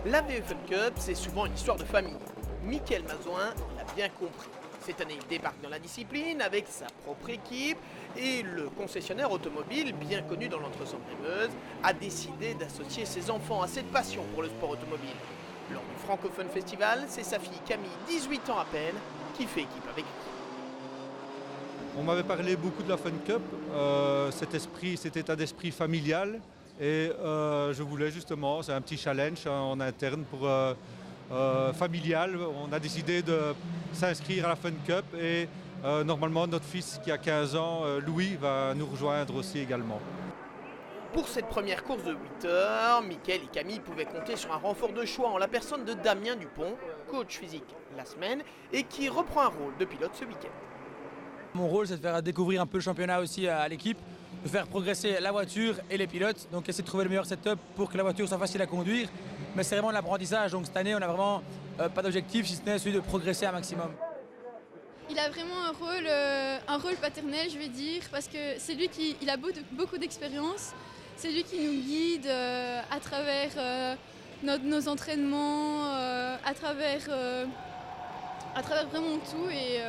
La VE Fun Cup, c'est souvent une histoire de famille. Mickaël Mazouin l'a bien compris. Cette année, il débarque dans la discipline avec sa propre équipe et le concessionnaire automobile, bien connu dans l'Entre-Sambre-et-Meuse, a décidé d'associer ses enfants à cette passion pour le sport automobile. Lors du Francophone Festival, c'est sa fille Camille, 18 ans à peine, qui fait équipe avec lui. On m'avait parlé beaucoup de la Fun Cup, cet état d'esprit familial. Et je voulais justement, c'est un petit challenge en interne pour familial. On a décidé de s'inscrire à la Fun Cup et normalement notre fils qui a 15 ans, Louis, va nous rejoindre aussi également. Pour cette première course de 8 heures, Mickaël et Camille pouvaient compter sur un renfort de choix en la personne de Damien Dupont, coach physique la semaine et qui reprend un rôle de pilote ce week-end. Mon rôle, c'est de faire découvrir un peu le championnat aussi à l'équipe, de faire progresser la voiture et les pilotes, donc essayer de trouver le meilleur setup pour que la voiture soit facile à conduire. Mais c'est vraiment de l'apprentissage, donc cette année, on n'a vraiment pas d'objectif, si ce n'est celui de progresser un maximum. Il a vraiment un rôle paternel, je vais dire, parce que c'est lui qui a beaucoup d'expérience. C'est lui qui nous guide à travers nos entraînements, à travers vraiment tout. Et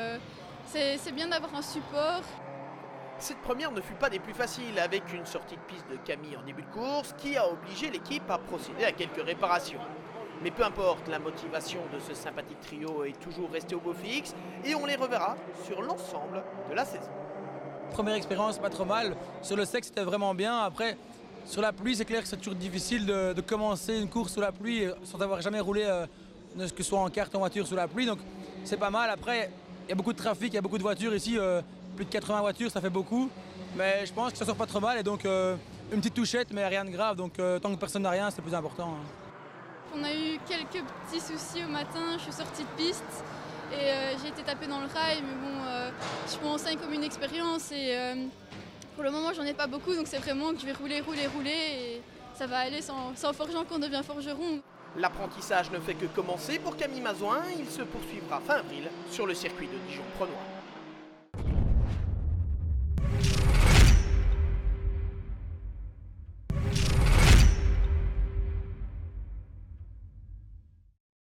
c'est bien d'avoir un support. Cette première ne fut pas des plus faciles, avec une sortie de piste de Camille en début de course qui a obligé l'équipe à procéder à quelques réparations. Mais peu importe, la motivation de ce sympathique trio est toujours restée au beau fixe et on les reverra sur l'ensemble de la saison. Première expérience, pas trop mal. Sur le sec, c'était vraiment bien. Après, sur la pluie, c'est clair que c'est toujours difficile de commencer une course sous la pluie sans avoir jamais roulé, que ce soit en kart ou en voiture sous la pluie. Donc c'est pas mal. Après, il y a beaucoup de trafic, il y a beaucoup de voitures ici. Plus de 80 voitures, ça fait beaucoup. Mais je pense que ça sort pas trop mal. Et donc, une petite touchette, mais rien de grave. Donc, tant que personne n'a rien, c'est le plus important. On a eu quelques petits soucis au matin. Je suis sortie de piste et j'ai été tapée dans le rail. Mais bon, je prends ça comme une expérience. Et pour le moment, j'en ai pas beaucoup. Donc, c'est vraiment que je vais rouler. Et ça va aller sans forgeant qu'on devient forgeron. L'apprentissage ne fait que commencer pour Camille Mazouin. Il se poursuivra fin avril sur le circuit de Dijon-Prenois.